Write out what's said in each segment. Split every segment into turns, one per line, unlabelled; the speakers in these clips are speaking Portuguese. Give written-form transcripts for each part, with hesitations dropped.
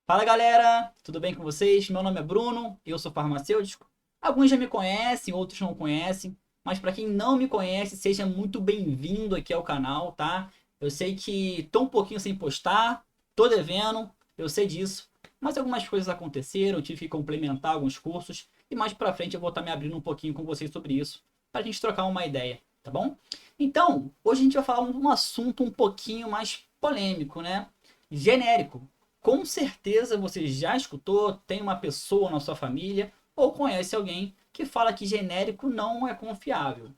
Fala galera, tudo bem com vocês? Meu nome é Bruno, eu sou farmacêutico. Alguns já me conhecem, outros não conhecem, mas para quem não me conhece, seja muito bem-vindo aqui ao canal, tá? Eu sei que tô um pouquinho sem postar, tô devendo, eu sei disso, mas algumas coisas aconteceram, eu tive que complementar alguns cursos e mais pra frente eu vou estar me abrindo um pouquinho com vocês sobre isso, pra gente trocar uma ideia, tá bom? Então, hoje a gente vai falar um assunto um pouquinho mais polêmico, né? Genérico. Com certeza você já escutou, tem uma pessoa na sua família ou conhece alguém que fala que genérico não é confiável.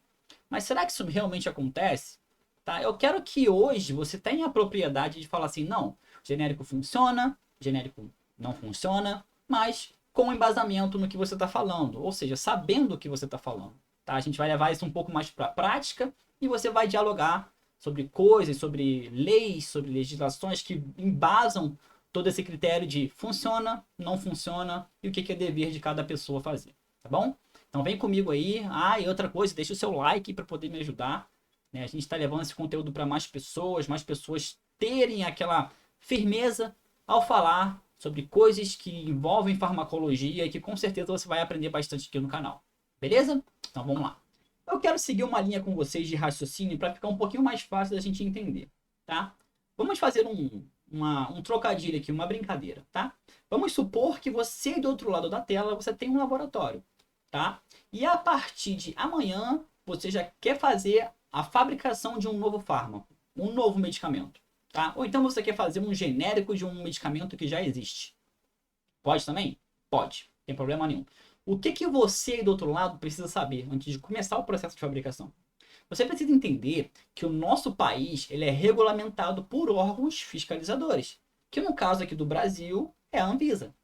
Mas será que isso realmente acontece? Tá? Eu quero que hoje você tenha a propriedade de falar assim, não, genérico funciona, genérico não funciona, mas com embasamento no que você está falando, ou seja, sabendo o que você está falando. Tá? A gente vai levar isso um pouco mais para a prática e você vai dialogar sobre coisas, sobre leis, sobre legislações que embasam todo esse critério de funciona, não funciona e o que é dever de cada pessoa fazer, tá bom? Então vem comigo aí. Ah, e outra coisa, deixa o seu like para poder me ajudar. Né? A gente está levando esse conteúdo para mais pessoas terem aquela firmeza ao falar sobre coisas que envolvem farmacologia e que com certeza você vai aprender bastante aqui no canal. Beleza? Então vamos lá. Eu quero seguir uma linha com vocês de raciocínio para ficar um pouquinho mais fácil da gente entender, tá? Vamos fazer um trocadilho aqui, uma brincadeira, tá? Vamos supor que você do outro lado da tela você tem um laboratório, tá? E a partir de amanhã você já quer fazer a fabricação de um novo fármaco, um novo medicamento, tá? Ou então você quer fazer um genérico de um medicamento que já existe. Pode também? Pode, não tem problema nenhum. O que você do outro lado precisa saber antes de começar o processo de fabricação? Você precisa entender que o nosso país ele é regulamentado por órgãos fiscalizadores, que no caso aqui do Brasil é a Anvisa,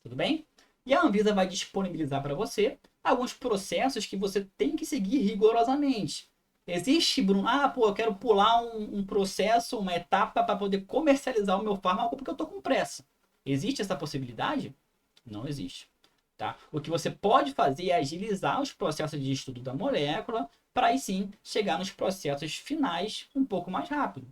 tudo bem? E a Anvisa vai disponibilizar para você alguns processos que você tem que seguir rigorosamente. Existe, Bruno, pô, eu quero pular um processo, uma etapa para poder comercializar o meu fármaco porque eu estou com pressa. Existe essa possibilidade? Não existe. Tá? O que você pode fazer é agilizar os processos de estudo da molécula para aí sim chegar nos processos finais um pouco mais rápido.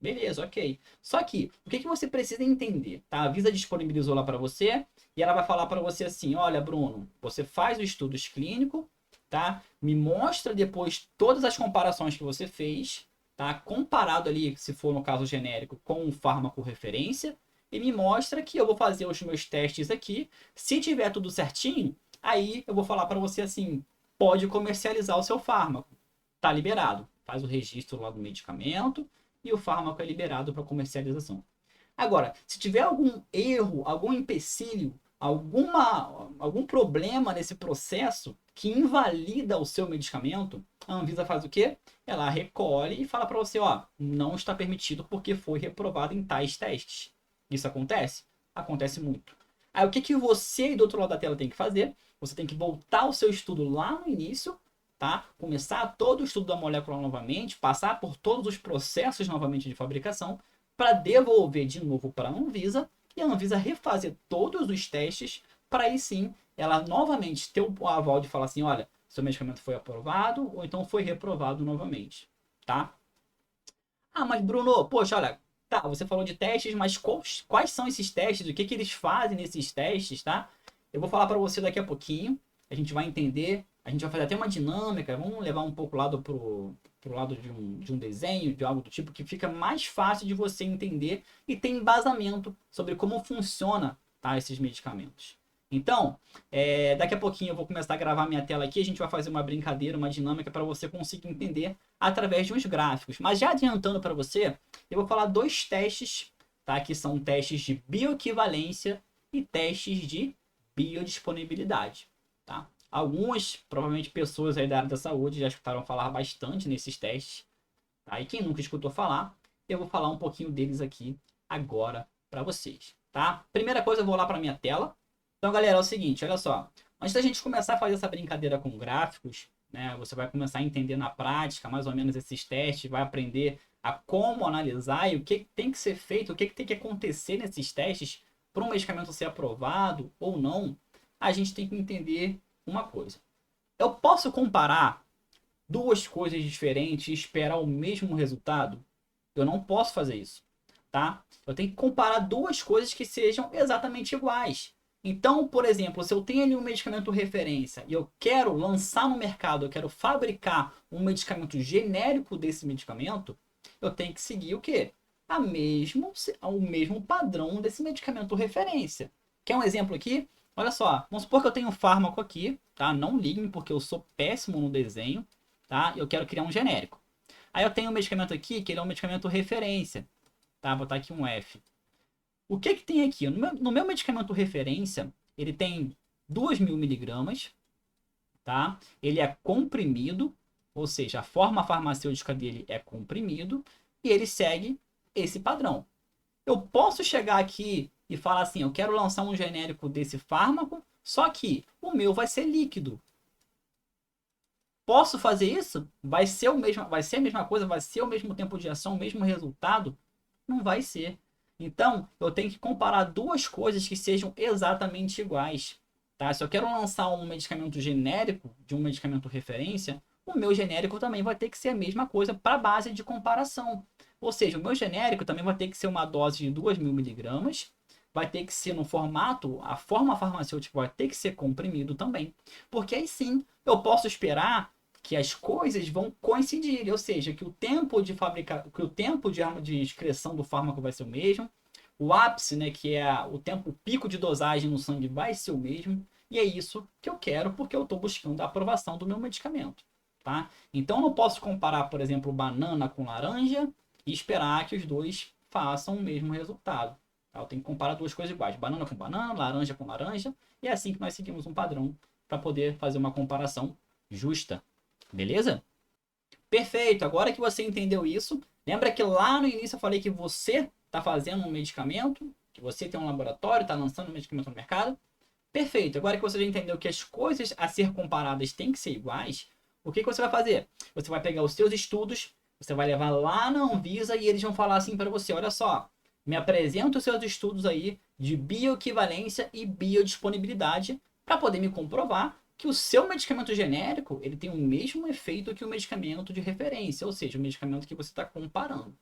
Beleza, ok. Só que, o que você precisa entender? Tá? A Visa disponibilizou lá para você e ela vai falar para você assim: olha, Bruno, você faz o estudo clínico, tá? Me mostra depois todas as comparações que você fez, tá? Comparado ali, se for no caso genérico, com um fármaco referência, e me mostra que eu vou fazer os meus testes aqui. Se tiver tudo certinho, aí eu vou falar para você assim: pode comercializar o seu fármaco. Tá liberado. Faz o registro lá do medicamento e o fármaco é liberado para comercialização. Agora, se tiver algum erro, algum empecilho, algum problema nesse processo que invalida o seu medicamento, a Anvisa faz o quê? Ela recolhe e fala para você, ó, não está permitido porque foi reprovado em tais testes. Isso acontece? Acontece muito. Aí o que você do outro lado da tela tem que fazer? Você tem que voltar o seu estudo lá no início, tá? Começar todo o estudo da molécula novamente, passar por todos os processos novamente de fabricação, para devolver de novo para a Anvisa e a Anvisa refazer todos os testes para aí sim ela novamente ter o aval de falar assim, olha, seu medicamento foi aprovado ou então foi reprovado novamente, tá? Mas Bruno, poxa, olha, tá, você falou de testes, mas quais são esses testes? O que eles fazem nesses testes, tá? Eu vou falar para você daqui a pouquinho, a gente vai entender, a gente vai fazer até uma dinâmica, vamos levar um pouco lado pro lado de um desenho, de algo do tipo, que fica mais fácil de você entender e ter embasamento sobre como funciona, tá, esses medicamentos. Então, daqui a pouquinho eu vou começar a gravar minha tela aqui, a gente vai fazer uma brincadeira, uma dinâmica para você conseguir entender através de uns gráficos. Mas já adiantando para você, eu vou falar dois testes, tá? Que são testes de bioequivalência e testes de biodisponibilidade, tá? Algumas, provavelmente pessoas aí da área da saúde já escutaram falar bastante nesses testes, tá? E quem nunca escutou falar, eu vou falar um pouquinho deles aqui agora para vocês, tá? Primeira coisa, eu vou lá para minha tela. Então, galera, é o seguinte, olha só. Antes da gente começar a fazer essa brincadeira com gráficos, né, você vai começar a entender na prática mais ou menos esses testes, vai aprender a como analisar e o que tem que ser feito, o que tem que acontecer nesses testes para um medicamento ser aprovado ou não. A gente tem que entender uma coisa. Eu posso comparar duas coisas diferentes e esperar o mesmo resultado? Eu não posso fazer isso. tá? Eu tenho que comparar duas coisas que sejam exatamente iguais. Então, por exemplo, se eu tenho ali um medicamento referência e eu quero lançar no mercado, eu quero fabricar um medicamento genérico desse medicamento, eu tenho que seguir o quê? O mesmo padrão desse medicamento referência. Quer um exemplo aqui? Olha só, vamos supor que eu tenho um fármaco aqui, tá? Não ligue-me porque eu sou péssimo no desenho, tá? Eu quero criar um genérico. Aí eu tenho um medicamento aqui que ele é um medicamento referência, tá? Vou botar aqui um F. O que que tem aqui? No meu medicamento referência, ele tem 2.000 miligramas, tá? Ele é comprimido, ou seja, a forma farmacêutica dele é comprimido e ele segue esse padrão. Eu posso chegar aqui e falar assim, eu quero lançar um genérico desse fármaco, só que o meu vai ser líquido. Posso fazer isso? Vai ser a mesma coisa? Vai ser o mesmo tempo de ação, o mesmo resultado? Não vai ser. Então, eu tenho que comparar duas coisas que sejam exatamente iguais. Tá? Se eu quero lançar um medicamento genérico de um medicamento referência, o meu genérico também vai ter que ser a mesma coisa para a base de comparação. Ou seja, o meu genérico também vai ter que ser uma dose de 2.000 miligramas, vai ter que ser no formato, a forma farmacêutica vai ter que ser comprimido também. Porque aí sim, eu posso esperar que as coisas vão coincidir, ou seja, que o tempo de fabricar, que o tempo de excreção do fármaco vai ser o mesmo, o ápice, né, que é o tempo, o pico de dosagem no sangue vai ser o mesmo, e é isso que eu quero porque eu estou buscando a aprovação do meu medicamento, tá? Então eu não posso comparar, por exemplo, banana com laranja e esperar que os dois façam o mesmo resultado. Tá? Eu tenho que comparar duas coisas iguais, banana com banana, laranja com laranja, e é assim que nós seguimos um padrão para poder fazer uma comparação justa. Beleza? Perfeito. Agora que você entendeu isso, lembra que lá no início eu falei que você está fazendo um medicamento, que você tem um laboratório, está lançando um medicamento no mercado? Perfeito. Agora que você já entendeu que as coisas a ser comparadas têm que ser iguais, o que, que você vai fazer? Você vai pegar os seus estudos, você vai levar lá na Anvisa e eles vão falar assim para você: olha só, me apresenta os seus estudos aí de bioequivalência e biodisponibilidade para poder me comprovar que o seu medicamento genérico ele tem o mesmo efeito que o medicamento de referência, ou seja, o medicamento que você está comparando.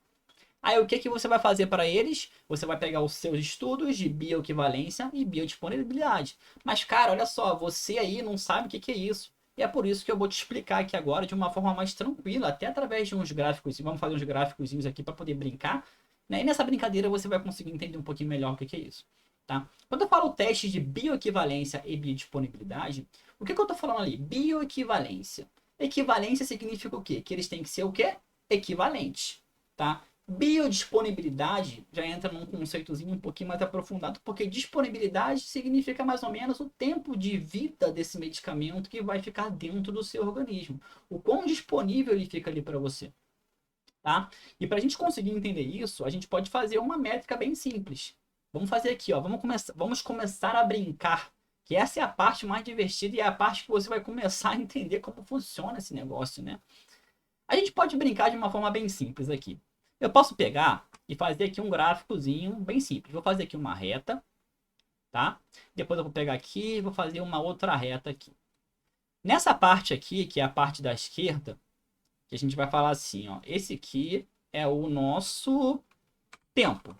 Aí o que, que você vai fazer para eles? Você vai pegar os seus estudos de bioequivalência e biodisponibilidade. Mas, cara, olha só, você aí não sabe o que, que é isso. E é por isso que eu vou te explicar aqui agora de uma forma mais tranquila, até através de uns gráficos. Vamos fazer uns gráficos aqui para poder brincar. Né? E nessa brincadeira você vai conseguir entender um pouquinho melhor o que, que é isso. Tá? Quando eu falo teste de bioequivalência e biodisponibilidade, o que, que eu estou falando ali? Bioequivalência. Equivalência significa o quê? Que eles têm que ser o quê? Equivalentes. Tá? Biodisponibilidade já entra num conceitozinho um pouquinho mais aprofundado, porque disponibilidade significa mais ou menos o tempo de vida desse medicamento que vai ficar dentro do seu organismo. O quão disponível ele fica ali para você. Tá? E para a gente conseguir entender isso, a gente pode fazer uma métrica bem simples. Vamos fazer aqui, ó. Vamos começar a brincar. Que essa é a parte mais divertida e é a parte que você vai começar a entender como funciona esse negócio, né? A gente pode brincar de uma forma bem simples aqui. Eu posso pegar e fazer aqui um gráficozinho bem simples. Vou fazer aqui uma reta, tá? Depois eu vou pegar aqui e vou fazer uma outra reta aqui. Nessa parte aqui, que é a parte da esquerda, que a gente vai falar assim, ó. Esse aqui é o nosso tempo.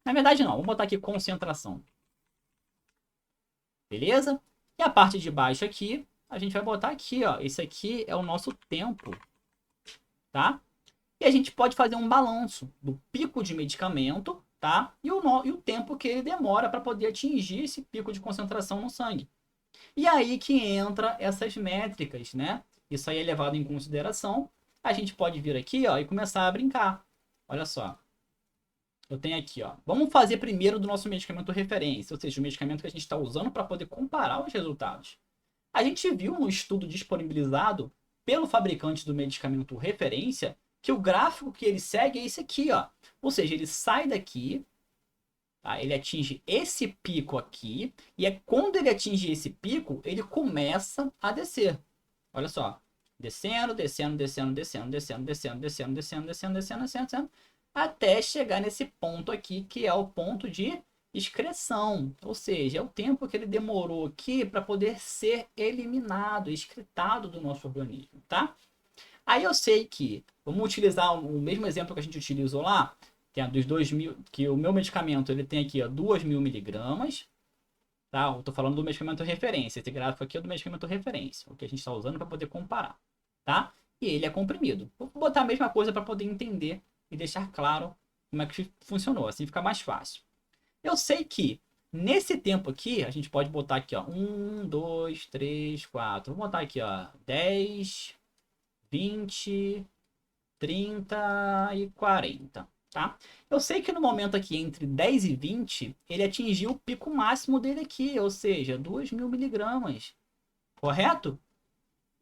Na verdade não, vamos botar aqui concentração. Beleza? E a parte de baixo aqui, a gente vai botar aqui, ó. Esse aqui é o nosso tempo, tá? E a gente pode fazer um balanço do pico de medicamento, tá? E o tempo que ele demora para poder atingir esse pico de concentração no sangue. E aí que entra essas métricas, né? Isso aí é levado em consideração. A gente pode vir aqui, ó, e começar a brincar. Olha só. Eu tenho aqui, ó. Vamos fazer primeiro do nosso medicamento referência, ou seja, o medicamento que a gente está usando para poder comparar os resultados. A gente viu um estudo disponibilizado pelo fabricante do medicamento referência que o gráfico que ele segue é esse aqui, ó. Ou seja, ele sai daqui, tá? Ele atinge esse pico aqui, e é quando ele atinge esse pico, ele começa a descer. Olha só. Descendo, descendo, descendo, descendo, descendo, descendo, descendo, descendo, descendo, descendo, descendo, até chegar nesse ponto aqui, que é o ponto de excreção. Ou seja, é o tempo que ele demorou aqui para poder ser eliminado, excretado do nosso organismo, tá? Aí eu sei que, vamos utilizar o mesmo exemplo que a gente utilizou lá, tem a dos 2.000, que o meu medicamento ele tem aqui, ó, 2.000 miligramas, tá? Eu tô falando do medicamento referência. Esse gráfico aqui é do medicamento referência, o que a gente está usando para poder comparar, tá? E ele é comprimido. Vou botar a mesma coisa para poder entender e deixar claro como é que funcionou, assim fica mais fácil. Eu sei que nesse tempo aqui, a gente pode botar aqui, ó, 1, 2, 3, 4. Vou botar aqui, ó, 10, 20, 30 e 40, tá? Eu sei que no momento aqui entre 10 e 20, ele atingiu o pico máximo dele aqui, ou seja, 2.000 miligramas, correto?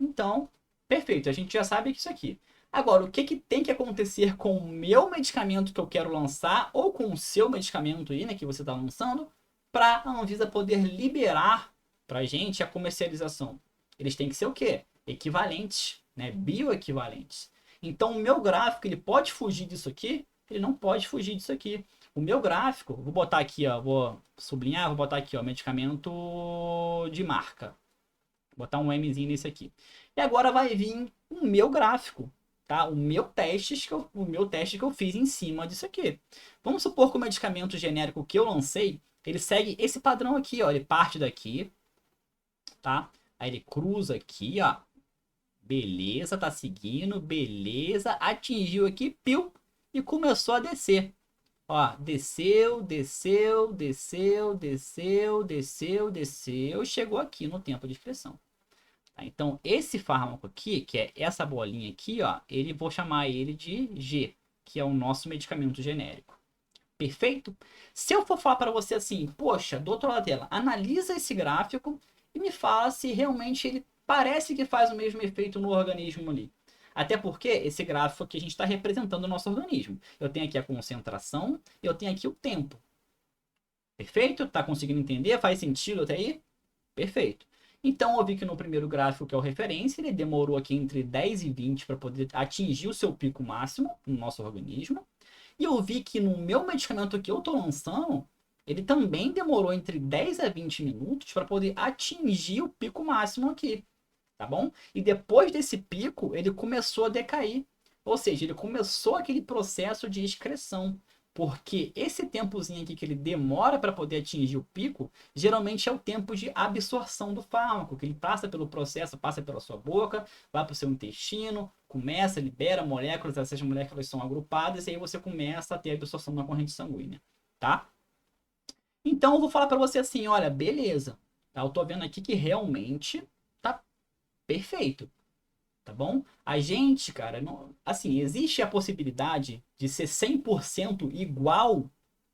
Então, perfeito, a gente já sabe que isso aqui. Agora, o que, que tem que acontecer com o meu medicamento que eu quero lançar, ou com o seu medicamento aí, né, que você está lançando, para a Anvisa poder liberar para a gente a comercialização? Eles têm que ser o quê? Equivalentes, né, bioequivalentes. Então, o meu gráfico, ele pode fugir disso aqui? Ele não pode fugir disso aqui. O meu gráfico, vou botar aqui, ó, vou sublinhar, vou botar aqui, ó, medicamento de marca. Vou botar um Mzinho nesse aqui. E agora vai vir o meu gráfico, tá? O meu teste que eu fiz em cima disso aqui. Vamos supor que o medicamento genérico que eu lancei, ele segue esse padrão aqui, ó. Ele parte daqui, tá? Aí ele cruza aqui, ó. Beleza, tá seguindo, beleza. Atingiu aqui, piu, e começou a descer. Ó, desceu, desceu, desceu, desceu, desceu, desceu, chegou aqui no tempo de inscrição. Tá? Então, esse fármaco aqui, que é essa bolinha aqui, ó, vou chamar ele de G, que é o nosso medicamento genérico. Perfeito? Se eu for falar para você assim, poxa, do outro lado da tela, analisa esse gráfico e me fala se realmente ele parece que faz o mesmo efeito no organismo ali. Até porque esse gráfico aqui a gente está representando o nosso organismo. Eu tenho aqui a concentração, eu tenho aqui o tempo. Perfeito? Tá conseguindo entender? Faz sentido até aí? Perfeito. Então eu vi que no primeiro gráfico, que é o referência, ele demorou aqui entre 10 e 20 para poder atingir o seu pico máximo no nosso organismo. E eu vi que no meu medicamento que eu estou lançando, ele também demorou entre 10 a 20 minutos para poder atingir o pico máximo aqui, tá bom? E depois desse pico, ele começou a decair. Ou seja, ele começou aquele processo de excreção. Porque esse tempozinho aqui que ele demora para poder atingir o pico, geralmente é o tempo de absorção do fármaco, que ele passa pelo processo, passa pela sua boca, vai para o seu intestino, começa, libera moléculas, essas moléculas são agrupadas, e aí você começa a ter a absorção na corrente sanguínea, tá? Então eu vou falar para você assim, olha, beleza, tá? Eu tô vendo aqui que realmente tá perfeito. Tá bom? A gente, cara, não, assim, existe a possibilidade de ser 100% igual,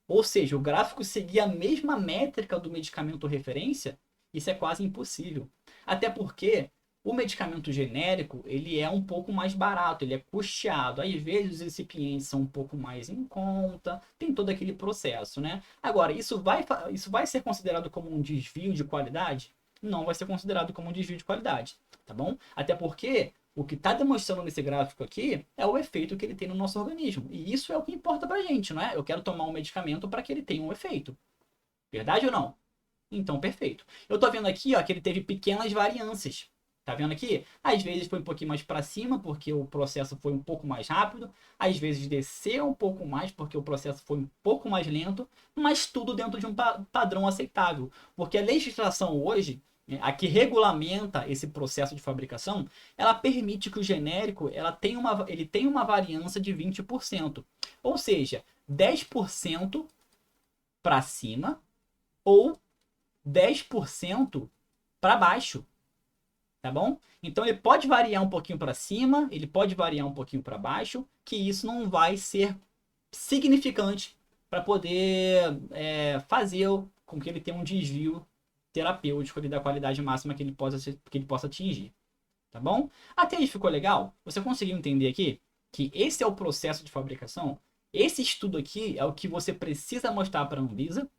ou seja, o gráfico seguir a mesma métrica do medicamento referência? Isso é quase impossível. Até porque o medicamento genérico, ele é um pouco mais barato, ele é custeado. Às vezes os recipientes são um pouco mais em conta, tem todo aquele processo, né? Agora, isso vai ser considerado como um desvio de qualidade? Não vai ser considerado como um desvio de qualidade, tá bom? Até porque o que está demonstrando nesse gráfico aqui é o efeito que ele tem no nosso organismo. E isso é o que importa pra gente, não é? Eu quero tomar um medicamento para que ele tenha um efeito. Verdade ou não? Então, perfeito. Eu tô vendo aqui, ó, que ele teve pequenas variâncias. Tá vendo aqui? Às vezes foi um pouquinho mais para cima, porque o processo foi um pouco mais rápido. Às vezes desceu um pouco mais, porque o processo foi um pouco mais lento. Mas tudo dentro de um padrão aceitável. Porque a legislação hoje, a que regulamenta esse processo de fabricação, ela permite que o genérico ele tenha uma variância de 20%. Ou seja, 10% para cima ou 10% para baixo, tá bom? Então ele pode variar um pouquinho para cima, ele pode variar um pouquinho para baixo, que isso não vai ser significante para poder fazer com que ele tenha um desvio terapêutico ali da qualidade máxima que ele possa atingir, tá bom? Até aí ficou legal? Você conseguiu entender aqui que esse é o processo de fabricação? Esse estudo aqui é o que você precisa mostrar para a Anvisa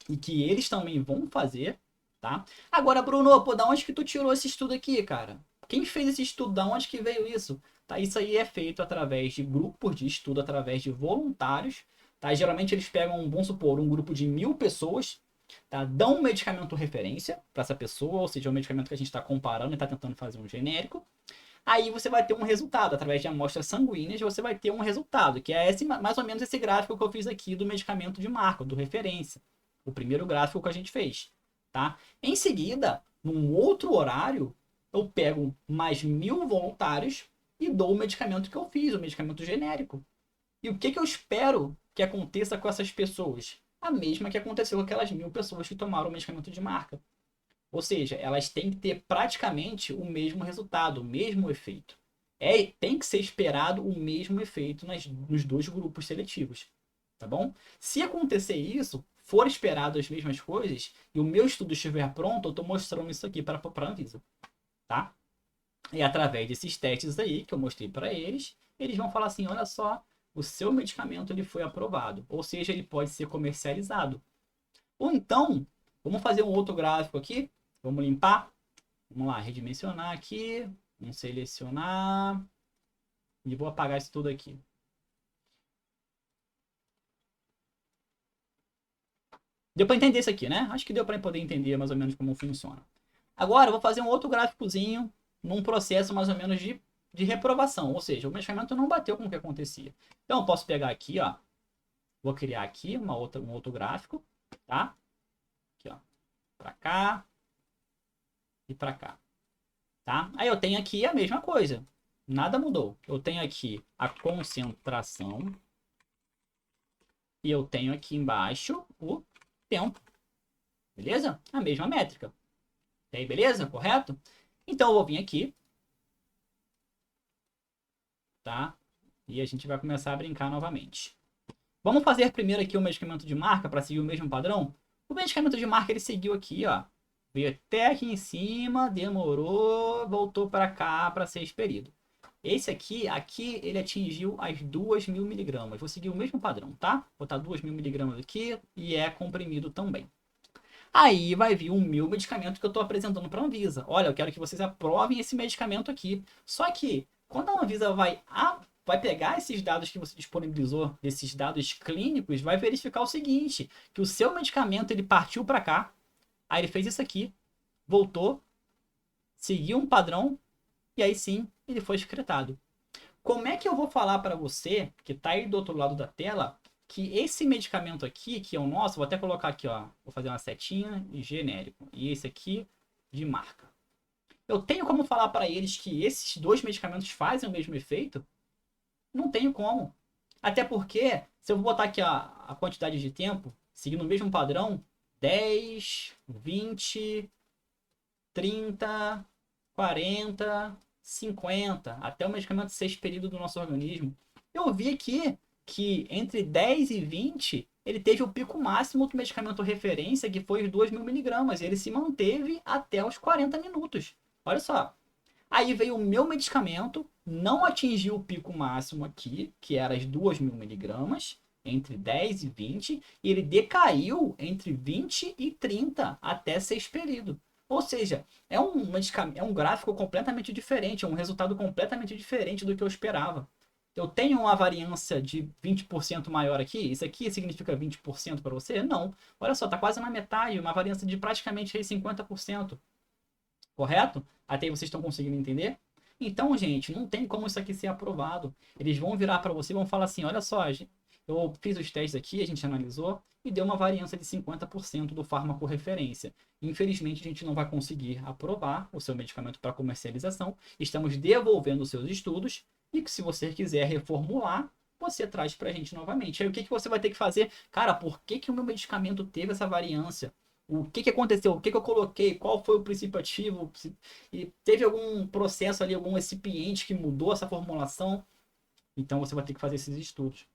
e que eles também vão fazer, tá? Agora, Bruno, pô, da onde que tu tirou esse estudo aqui, cara? Quem fez esse estudo? Da onde que veio isso? Tá? Isso aí é feito através de grupos de estudo, através de voluntários, tá? Geralmente eles pegam, vamos supor, um grupo de 1.000 pessoas, tá? Dão um medicamento referência para essa pessoa, ou seja, o medicamento que a gente está comparando e está tentando fazer um genérico. Aí você vai ter um resultado, através de amostras sanguíneas, você vai ter um resultado, que é mais ou menos esse gráfico que eu fiz aqui do medicamento de marca, do referência. O primeiro gráfico que a gente fez, tá? Em seguida, num outro horário, eu pego mais 1000 voluntários e dou o medicamento que eu fiz, o medicamento genérico. E o que eu espero que aconteça com essas pessoas? A mesma que aconteceu com aquelas 1000 pessoas que tomaram o medicamento de marca. Ou seja, elas têm que ter praticamente o mesmo resultado, o mesmo efeito. Tem que ser esperado o mesmo efeito nos dois grupos seletivos. Tá bom? Se acontecer isso, for esperado as mesmas coisas, e o meu estudo estiver pronto, eu estou mostrando isso aqui para a Anvisa. Tá? E através desses testes aí que eu mostrei para eles, eles vão falar assim, olha só, o seu medicamento ele foi aprovado. Ou seja, ele pode ser comercializado. Ou então, vamos fazer um outro gráfico aqui. Vamos limpar. Vamos lá, redimensionar aqui. Vamos selecionar. E vou apagar isso tudo aqui. Deu para entender isso aqui, né? Acho que deu para poder entender mais ou menos como funciona. Agora, eu vou fazer um outro gráficozinho num processo mais ou menos de reprovação. Ou seja, o medicamento não bateu com o que acontecia. Então, eu posso pegar aqui, ó. Vou criar aqui um outro gráfico, tá? Aqui, ó. Para cá e para cá, tá? Aí eu tenho aqui a mesma coisa. Nada mudou. Eu tenho aqui a concentração e eu tenho aqui embaixo o tempo. Beleza? A mesma métrica. E aí, beleza? Correto? Então eu vou vir aqui, tá? E a gente vai começar a brincar novamente. Vamos fazer primeiro aqui o medicamento de marca para seguir o mesmo padrão? O medicamento de marca ele seguiu aqui, ó. Veio até aqui em cima, demorou, voltou para cá para ser expelido. Esse aqui ele atingiu as 2.000 miligramas. Vou seguir o mesmo padrão, tá? Vou botar 2.000 miligramas aqui e é comprimido também. Aí vai vir o meu medicamento que eu estou apresentando para a Anvisa. Olha, eu quero que vocês aprovem esse medicamento aqui. Só que quando a Anvisa vai pegar esses dados que você disponibilizou, desses dados clínicos, vai verificar o seguinte, que o seu medicamento ele partiu para cá, aí ele fez isso aqui, voltou, seguiu um padrão e aí sim ele foi excretado. Como é que eu vou falar para você, que está aí do outro lado da tela, que esse medicamento aqui, que é o nosso, vou até colocar aqui, ó, vou fazer uma setinha de genérico, e esse aqui de marca. Eu tenho como falar para eles que esses dois medicamentos fazem o mesmo efeito? Não tenho como. Até porque, se eu vou botar aqui a quantidade de tempo, seguindo o mesmo padrão, 10, 20, 30, 40, 50, até o medicamento ser expelido do nosso organismo. Eu vi aqui que entre 10 e 20, ele teve o pico máximo do medicamento referência, que foi os 2.000 miligramas. E ele se manteve até os 40 minutos. Olha só. Aí veio o meu medicamento, não atingiu o pico máximo aqui, que era as 2.000 miligramas, entre 10 e 20, e ele decaiu entre 20 e 30 até ser expelido. Ou seja, é um gráfico completamente diferente, é um resultado completamente diferente do que eu esperava. Eu tenho uma variância de 20% maior aqui? Isso aqui significa 20% para você? Não. Olha só, está quase na metade, uma variância de praticamente 50%. Correto? Até aí vocês estão conseguindo entender? Então, gente, não tem como isso aqui ser aprovado. Eles vão virar para você e vão falar assim, olha só, eu fiz os testes aqui, a gente analisou e deu uma variância de 50% do fármaco referência. Infelizmente, a gente não vai conseguir aprovar o seu medicamento para comercialização. Estamos devolvendo os seus estudos e que se você quiser reformular, você traz para a gente novamente. Aí o que você vai ter que fazer? Cara, por que o meu medicamento teve essa variância? O que aconteceu? O que eu coloquei? Qual foi o princípio ativo? E teve algum processo ali, algum recipiente que mudou essa formulação? Então você vai ter que fazer esses estudos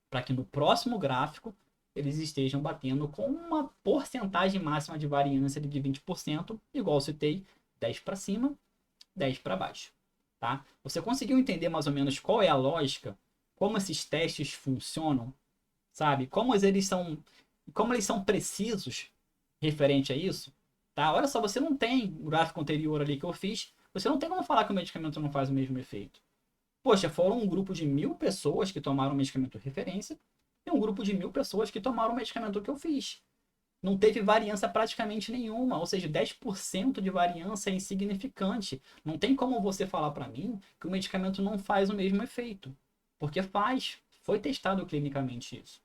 para que no próximo gráfico eles estejam batendo com uma porcentagem máxima de variância de 20%, igual eu citei, 10 para cima, 10 para baixo. Tá? Você conseguiu entender mais ou menos qual é a lógica? Como esses testes funcionam? Sabe? Como eles são precisos referente a isso? Tá? Olha só, você não tem o gráfico anterior ali que eu fiz, você não tem como falar que o medicamento não faz o mesmo efeito. Poxa, foram um grupo de 1000 pessoas que tomaram o medicamento referência e um grupo de 1000 pessoas que tomaram o medicamento que eu fiz. não teve variância praticamente nenhuma, ou seja, 10% de variância é insignificante. Não tem como você falar para mim que o medicamento não faz o mesmo efeito, porque faz. Foi testado clinicamente isso.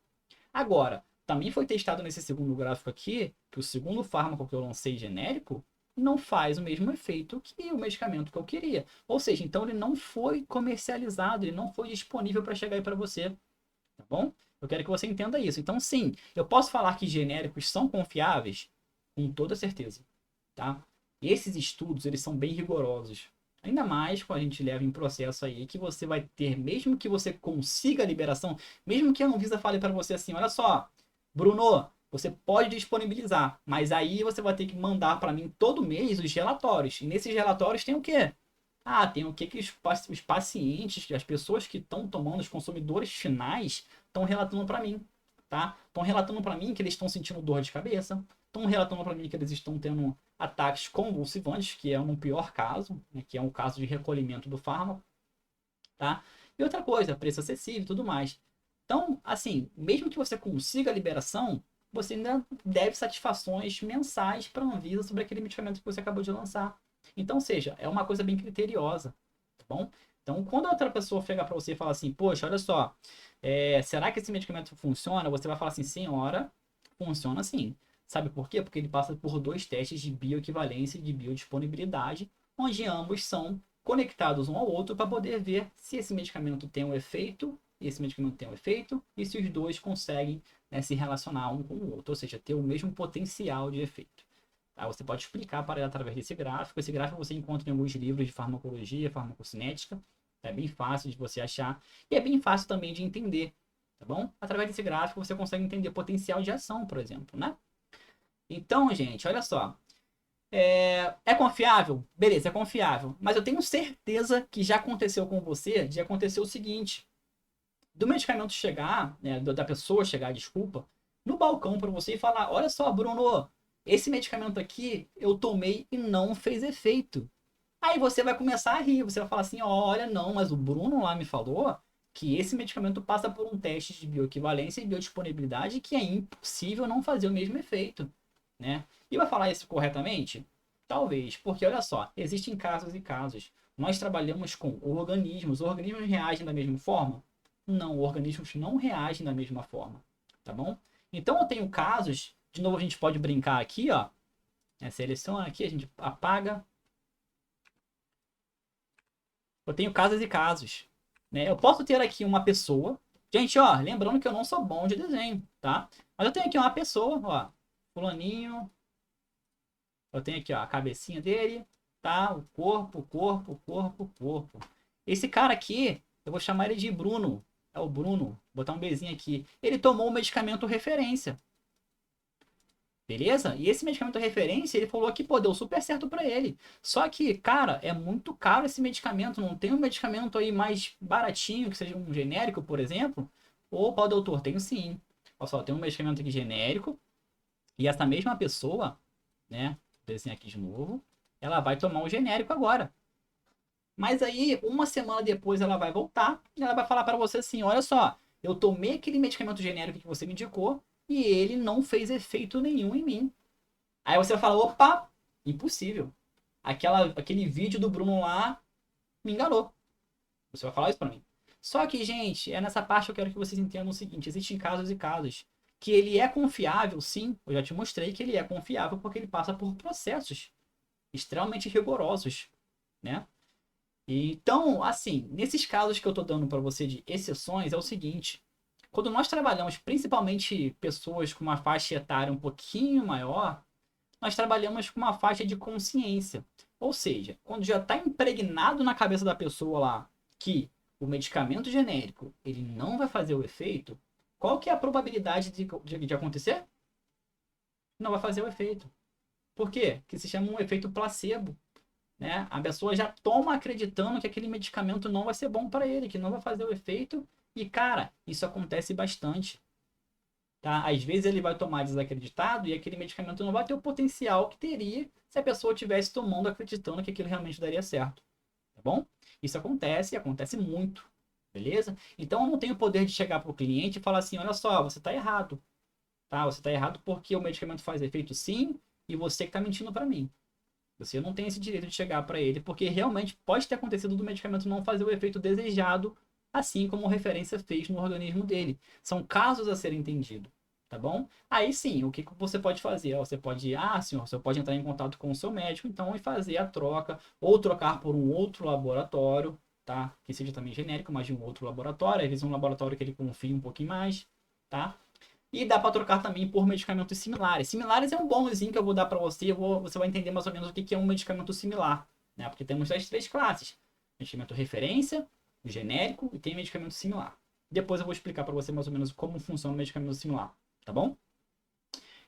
Agora, também foi testado nesse segundo gráfico aqui que o segundo fármaco que eu lancei genérico não faz o mesmo efeito que o medicamento que eu queria. Ou seja, então ele não foi comercializado, ele não foi disponível para chegar aí para você, tá bom? Eu quero que você entenda isso. Então, sim, eu posso falar que genéricos são confiáveis com toda certeza, tá? E esses estudos, eles são bem rigorosos. Ainda mais quando a gente leva em processo aí que você vai ter, mesmo que você consiga a liberação, mesmo que a Anvisa fale para você assim, olha só, Bruno, você pode disponibilizar, mas aí você vai ter que mandar para mim todo mês os relatórios. E nesses relatórios tem o quê? Ah, tem o que que os pacientes, as pessoas que estão tomando, os consumidores finais, estão relatando para mim, tá? Estão relatando para mim que eles estão sentindo dor de cabeça, estão relatando para mim que eles estão tendo ataques convulsivantes, que é um pior caso, né, que é um caso de recolhimento do fármaco, tá? E outra coisa, preço acessível e tudo mais. Então, assim, mesmo que você consiga a liberação, você ainda deve satisfações mensais para a Anvisa sobre aquele medicamento que você acabou de lançar. Então, seja, é uma coisa bem criteriosa, tá bom? Então, quando a outra pessoa chegar para você e falar assim, poxa, olha só, será que esse medicamento funciona? Você vai falar assim, senhora, funciona sim. Sabe por quê? Porque ele passa por dois testes de bioequivalência e de biodisponibilidade, onde ambos são conectados um ao outro para poder ver se esse medicamento tem um efeito, e esse medicamento tem um efeito, e se os dois conseguem, né, se relacionar um com o outro, ou seja, ter o mesmo potencial de efeito. Tá? Você pode explicar para ela através desse gráfico. Esse gráfico você encontra em alguns livros de farmacologia, farmacocinética. É bem fácil de você achar e é bem fácil também de entender, tá bom? Através desse gráfico você consegue entender potencial de ação, por exemplo, né? Então, gente, olha só. É confiável? Beleza, é confiável. Mas eu tenho certeza que já aconteceu com você, de acontecer o seguinte: do medicamento chegar, né, da pessoa chegar, desculpa, no balcão para você e falar: olha só, Bruno, esse medicamento aqui eu tomei e não fez efeito. Aí você vai começar a rir, você vai falar assim: olha, não, mas o Bruno lá me falou que esse medicamento passa por um teste de bioequivalência e biodisponibilidade que é impossível não fazer o mesmo efeito, né? E vai falar isso corretamente? Talvez, porque olha só, existem casos e casos. Nós trabalhamos com organismos. Os organismos reagem da mesma forma? Não, organismos não reagem da mesma forma, tá bom? Então eu tenho casos, de novo a gente pode brincar aqui, ó. Seleciona aqui, a gente apaga. Eu tenho casos e casos, né? Eu posso ter aqui uma pessoa. Gente, ó, lembrando que eu não sou bom de desenho, tá? Mas eu tenho aqui uma pessoa, ó, fulaninho. Eu tenho aqui, ó, a cabecinha dele, tá? O corpo, o corpo, o corpo, o corpo. Esse cara aqui, eu vou chamar ele de Bruno. É o Bruno. Vou botar um bezinho aqui. Ele tomou o medicamento referência. Beleza? E esse medicamento referência, ele falou que, pô, deu super certo pra ele. Só que, cara, é muito caro esse medicamento. Não tem um medicamento aí mais baratinho, que seja um genérico, por exemplo? Opa, doutor, tenho sim. Olha só, tem um medicamento aqui genérico. E essa mesma pessoa, né? Vou desenhar aqui de novo. Ela vai tomar um genérico agora. Mas aí, uma semana depois, ela vai voltar e ela vai falar para você assim: olha só, eu tomei aquele medicamento genérico que você me indicou e ele não fez efeito nenhum em mim. Aí você vai falar: opa, impossível. Aquele vídeo do Bruno lá me enganou. Você vai falar isso para mim. Só que, gente, é nessa parte que eu quero que vocês entendam o seguinte: existem casos e casos. Que ele é confiável, sim. Eu já te mostrei que ele é confiável porque ele passa por processos extremamente rigorosos, né? Então, assim, nesses casos que eu estou dando para você de exceções, é o seguinte: quando nós trabalhamos principalmente pessoas com uma faixa etária um pouquinho maior, nós trabalhamos com uma faixa de consciência. Ou seja, quando já está impregnado na cabeça da pessoa lá que o medicamento genérico ele não vai fazer o efeito, qual que é a probabilidade de acontecer? Não vai fazer o efeito. Por quê? Que se chama um efeito placebo. Né? A pessoa já toma acreditando que aquele medicamento não vai ser bom para ele, que não vai fazer o efeito. E, cara, isso acontece bastante. Tá? Às vezes ele vai tomar desacreditado e aquele medicamento não vai ter o potencial que teria se a pessoa estivesse tomando acreditando que aquilo realmente daria certo. Tá bom? Isso acontece e acontece muito. Beleza? Então eu não tenho o poder de chegar para o cliente e falar assim: olha só, você está errado. tá? Você está errado porque o medicamento faz efeito sim e você que está mentindo para mim. Você não tem esse direito de chegar para ele, porque realmente pode ter acontecido do medicamento não fazer o efeito desejado, assim como a referência fez no organismo dele. São casos a serem entendidos, tá bom? Aí sim, o que você pode fazer? Você pode, senhor, você pode entrar em contato com o seu médico, então, e fazer a troca, ou trocar por um outro laboratório, tá? Que seja também genérico, mas de um outro laboratório, às vezes um laboratório que ele confie um pouquinho mais, tá? E dá para trocar também por medicamentos similares. Similares é um bônusinho que eu vou dar para você. Você vai entender mais ou menos o que é um medicamento similar. Né? Porque temos as três classes. Medicamento referência, genérico e tem medicamento similar. Depois eu vou explicar para você mais ou menos como funciona o medicamento similar. Tá bom?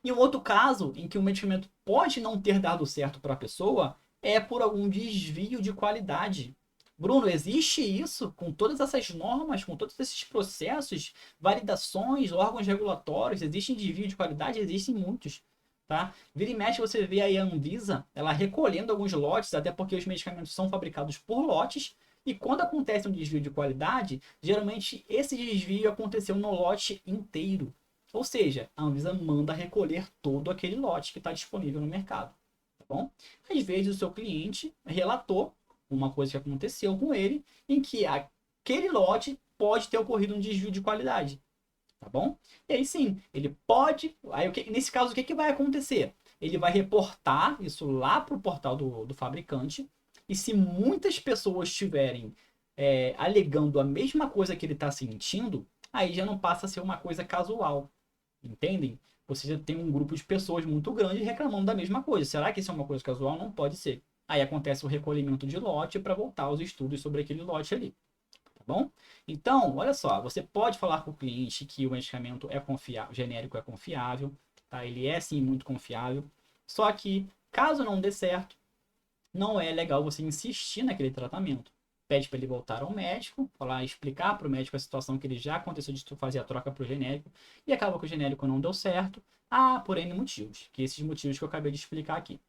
E um outro caso em que o medicamento pode não ter dado certo para a pessoa é por algum desvio de qualidade. Bruno, existe isso com todas essas normas, com todos esses processos, validações, órgãos regulatórios, existe desvio de qualidade? Existem muitos. Tá? Vira e mexe, você vê aí a Anvisa, ela recolhendo alguns lotes, até porque os medicamentos são fabricados por lotes, e quando acontece um desvio de qualidade, geralmente esse desvio aconteceu no lote inteiro. Ou seja, a Anvisa manda recolher todo aquele lote que está disponível no mercado. Tá bom? Às vezes o seu cliente relatou uma coisa que aconteceu com ele, em que aquele lote pode ter ocorrido um desvio de qualidade. Tá bom? E aí sim, ele pode. Aí, nesse caso, o que vai acontecer? Ele vai reportar isso lá para o portal do fabricante. E se muitas pessoas estiverem alegando a mesma coisa que ele está sentindo, aí já não passa a ser uma coisa casual. Entendem? Você já tem um grupo de pessoas muito grande reclamando da mesma coisa. Será que isso é uma coisa casual? Não pode ser. Aí acontece o recolhimento de lote para voltar aos estudos sobre aquele lote ali. Tá bom? Então, olha só, você pode falar com o cliente que o medicamento é confiável, genérico é confiável, tá? Ele é sim muito confiável. Só que, caso não dê certo, não é legal você insistir naquele tratamento. Pede para ele voltar ao médico, falar, explicar para o médico a situação que ele já aconteceu de fazer a troca para o genérico e acaba que o genérico não deu certo, por N motivos, que esses motivos que eu acabei de explicar aqui.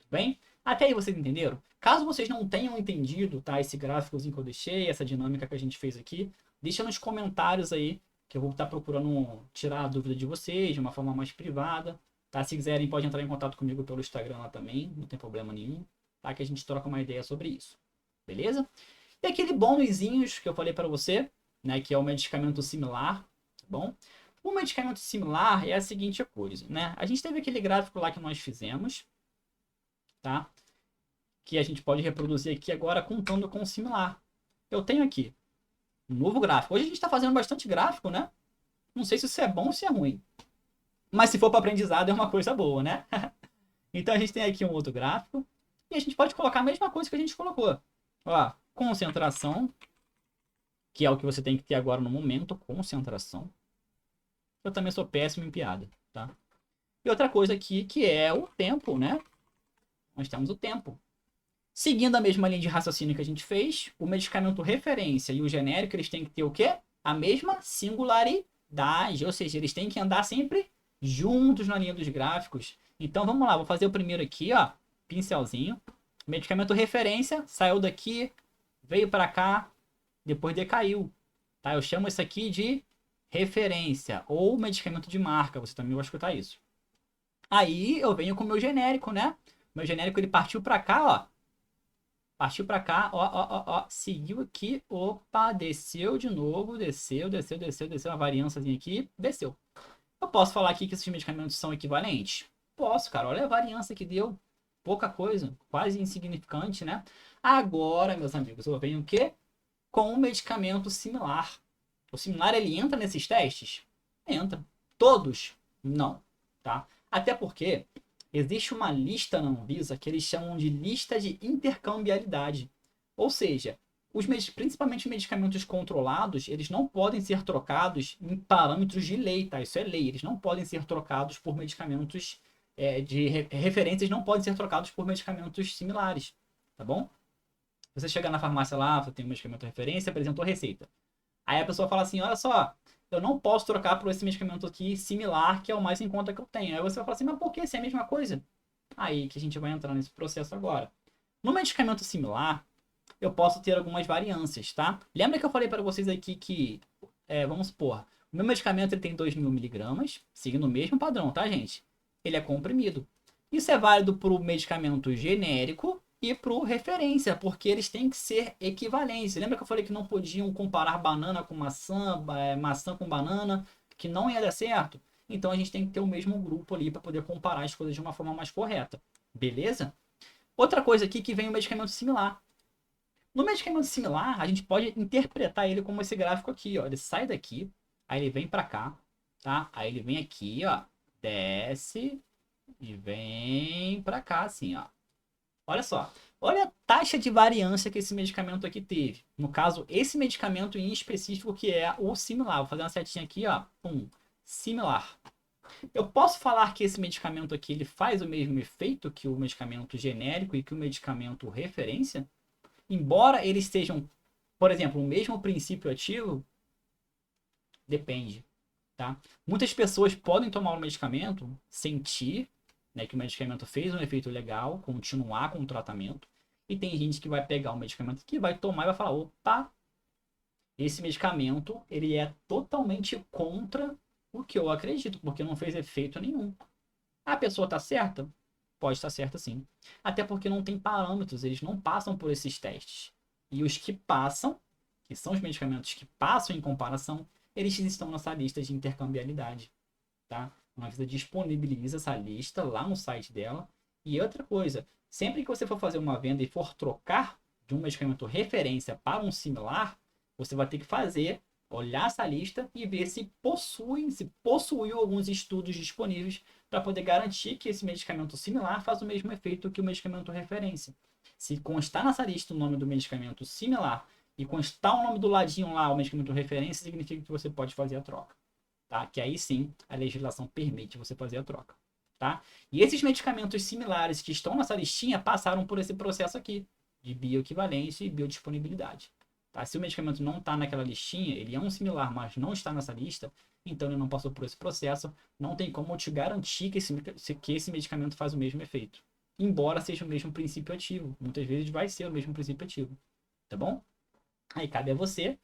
Bem? Até aí vocês entenderam? Caso vocês não tenham entendido, tá, esse gráficozinho que eu deixei, essa dinâmica que a gente fez aqui, deixa nos comentários aí, que eu vou estar procurando tirar a dúvida de vocês de uma forma mais privada, tá? Se quiserem, pode entrar em contato comigo pelo Instagram lá também, não tem problema nenhum, tá? Que a gente troca uma ideia sobre isso, beleza? E aquele bônusinhos que eu falei para você, né, que é o medicamento similar, tá bom? O medicamento similar é a seguinte coisa, né? A gente teve aquele gráfico lá que nós fizemos, tá? Que a gente pode reproduzir aqui agora contando com o similar. Eu tenho aqui um novo gráfico. Hoje a gente está fazendo bastante gráfico, né? Não sei se isso é bom ou se é ruim. Mas se for para aprendizado é uma coisa boa, né? Então a gente tem aqui um outro gráfico. E a gente pode colocar a mesma coisa que a gente colocou. Ó, concentração, que é o que você tem que ter agora no momento. Concentração. Eu também sou péssimo em piada, tá? E outra coisa aqui que é o tempo, né? Nós temos o tempo. Seguindo a mesma linha de raciocínio que a gente fez, o medicamento referência e o genérico, eles têm que ter o quê? A mesma singularidade, ou seja, eles têm que andar sempre juntos na linha dos gráficos. Então vamos lá, vou fazer o primeiro aqui, ó, pincelzinho. Medicamento referência, saiu daqui, veio para cá, depois decaiu. Tá? Eu chamo isso aqui de referência ou medicamento de marca, você também vai escutar isso. Aí eu venho com o meu genérico, né? Meu genérico ele partiu para cá, ó. Partiu para cá, ó, seguiu aqui, opa, desceu de novo, desceu, uma variânciazinha aqui, desceu. Eu posso falar aqui que esses medicamentos são equivalentes? Posso, cara, olha a variância que deu, pouca coisa, quase insignificante, né? Agora, meus amigos, eu venho o quê? Com um medicamento similar. O similar, ele entra nesses testes? Entra. Todos? Não, tá? Até porque existe uma lista na Anvisa que eles chamam de lista de intercambiabilidade. Ou seja, principalmente medicamentos controlados, eles não podem ser trocados em parâmetros de lei, tá? Isso é lei. Eles não podem ser trocados por medicamentos de referências, não podem ser trocados por medicamentos similares, tá bom? Você chega na farmácia lá, você tem um medicamento de referência, apresentou a receita. Aí a pessoa fala assim, olha só, eu não posso trocar por esse medicamento aqui similar, que é o mais em conta que eu tenho. Aí você vai falar assim, mas por que? Se é a mesma coisa? Aí que a gente vai entrar nesse processo agora. No medicamento similar, eu posso ter algumas variâncias, tá? Lembra que eu falei para vocês aqui que, vamos supor, O meu medicamento ele tem 2.000 miligramas, seguindo o mesmo padrão, tá, gente? Ele é comprimido. Isso é válido para o medicamento genérico e para o referência, porque eles têm que ser equivalentes. Lembra que eu falei que não podiam comparar banana com maçã, maçã com banana, que não ia dar certo? Então a gente tem que ter o mesmo grupo ali para poder comparar as coisas de uma forma mais correta. Beleza? Outra coisa aqui que vem o medicamento similar. No medicamento similar, a gente pode interpretar ele como esse gráfico aqui, ó. Ele sai daqui, aí ele vem para cá, tá? Aí ele vem aqui, ó, desce e vem para cá, assim, ó. Olha só. Olha a taxa de variância que esse medicamento aqui teve. No caso, esse medicamento em específico que é o similar. Vou fazer uma setinha aqui, ó. Similar. Eu posso falar que esse medicamento aqui ele faz o mesmo efeito que o medicamento genérico e que o medicamento referência? Embora eles sejam, por exemplo, o mesmo princípio ativo, depende, tá? Muitas pessoas podem tomar o medicamento, sentir, né, que o medicamento fez um efeito legal, continuar com o tratamento, e tem gente que vai pegar o medicamento que vai tomar e vai falar, opa, esse medicamento ele é totalmente contra o que eu acredito, porque não fez efeito nenhum. A pessoa está certa? Pode estar certa sim. Até porque não tem parâmetros, eles não passam por esses testes. E os que passam, que são os medicamentos que passam em comparação, eles estão nessa lista de intercambiabilidade. Tá? A Anvisa disponibiliza essa lista lá no site dela. E outra coisa, sempre que você for fazer uma venda e for trocar de um medicamento referência para um similar, você vai ter que olhar essa lista e ver se possuiu alguns estudos disponíveis para poder garantir que esse medicamento similar faz o mesmo efeito que o medicamento referência. Se constar nessa lista o nome do medicamento similar e constar o nome do ladinho lá, o medicamento referência, significa que você pode fazer a troca. Tá? Que aí sim a legislação permite você fazer a troca. Tá? E esses medicamentos similares que estão nessa listinha passaram por esse processo aqui de bioequivalência e biodisponibilidade. Tá? Se o medicamento não está naquela listinha, ele é um similar, mas não está nessa lista, então ele não passou por esse processo, não tem como eu te garantir que esse medicamento faz o mesmo efeito. Embora seja o mesmo princípio ativo. Muitas vezes vai ser o mesmo princípio ativo. Tá bom? Aí cabe a você,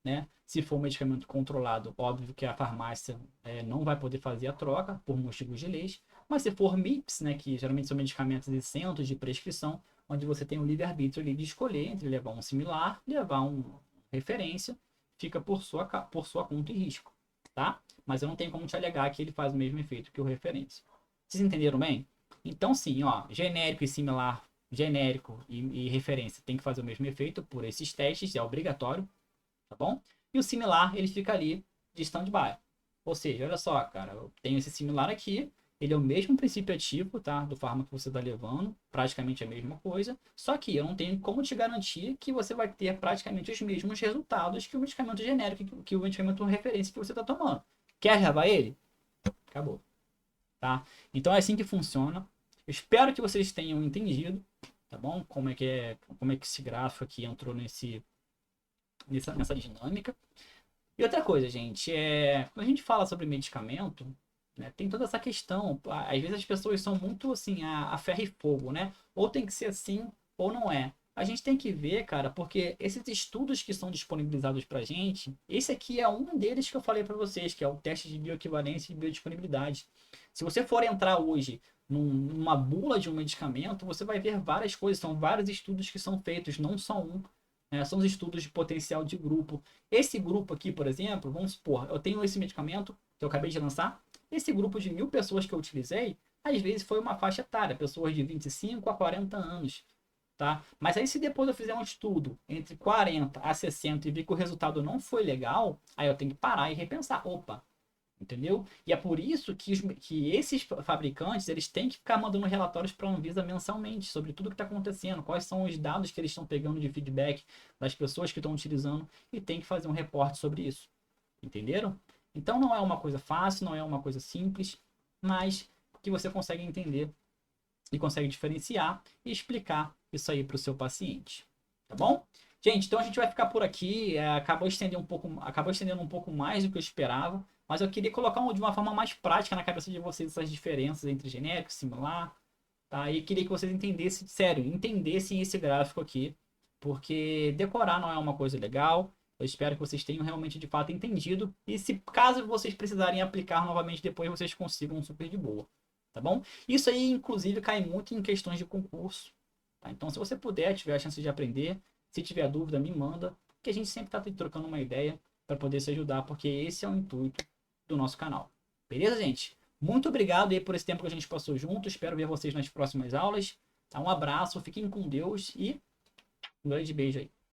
né? Se for um medicamento controlado, óbvio que a farmácia não vai poder fazer a troca por motivos de leis, mas se for MIPS, né, que geralmente são medicamentos isentos de prescrição, onde você tem o livre-arbítrio ali de escolher entre levar um similar, levar um referência, fica por sua conta e risco, tá? Mas eu não tenho como te alegar que ele faz o mesmo efeito que o referência. Vocês entenderam bem? Então sim, ó, genérico e similar, genérico e referência tem que fazer o mesmo efeito por esses testes, é obrigatório, tá bom? E o similar, ele fica ali de stand-by. Ou seja, olha só, cara, eu tenho esse similar aqui, ele é o mesmo princípio ativo, tá? Do fármaco que você está levando, praticamente a mesma coisa, só que eu não tenho como te garantir que você vai ter praticamente os mesmos resultados que o medicamento genérico, que o medicamento referência que você está tomando. Quer levar ele? Acabou. Tá? Então é assim que funciona. Eu espero que vocês tenham entendido, tá bom? Como é que esse gráfico aqui entrou nessa dinâmica. E outra coisa, gente, quando a gente fala sobre medicamento, né, tem toda essa questão. Às vezes as pessoas são muito assim, a ferro e fogo, né? Ou tem que ser assim, ou não é. A gente tem que ver, cara, porque esses estudos que são disponibilizados pra gente, esse aqui é um deles que eu falei para vocês, que é o teste de bioequivalência e biodisponibilidade. Se você for entrar hoje numa bula de um medicamento, você vai ver várias coisas, são vários estudos que são feitos, não só um. São os estudos de potencial de grupo. Esse grupo aqui, por exemplo, vamos supor, eu tenho esse medicamento que eu acabei de lançar. Esse grupo de 1.000 pessoas que eu utilizei, às vezes foi uma faixa etária, pessoas de 25 a 40 anos. Tá? Mas aí se depois eu fizer um estudo entre 40 a 60 e ver que o resultado não foi legal, aí eu tenho que parar e repensar. Opa, entendeu? E é por isso que esses fabricantes eles têm que ficar mandando relatórios para a Anvisa mensalmente sobre tudo que está acontecendo, quais são os dados que eles estão pegando de feedback das pessoas que estão utilizando e tem que fazer um reporte sobre isso. Entenderam? Então não é uma coisa fácil, não é uma coisa simples, mas que você consegue entender e consegue diferenciar e explicar isso aí para o seu paciente. Tá bom? Gente, então a gente vai ficar por aqui. Acabou estendendo um pouco mais do que eu esperava, mas eu queria colocar de uma forma mais prática na cabeça de vocês essas diferenças entre genérico e similar, tá? E queria que vocês entendessem esse gráfico aqui, porque decorar não é uma coisa legal. Eu espero que vocês tenham realmente de fato entendido. E se caso vocês precisarem aplicar novamente depois, vocês consigam super de boa. Tá bom? Isso aí, inclusive, cai muito em questões de concurso. Tá? Então, se você puder, tiver a chance de aprender, se tiver dúvida, me manda. Que a gente sempre está trocando uma ideia para poder se ajudar, porque esse é o intuito do nosso canal. Beleza, gente? Muito obrigado aí por esse tempo que a gente passou junto. Espero ver vocês nas próximas aulas. Tá? Um abraço, fiquem com Deus e um grande beijo aí.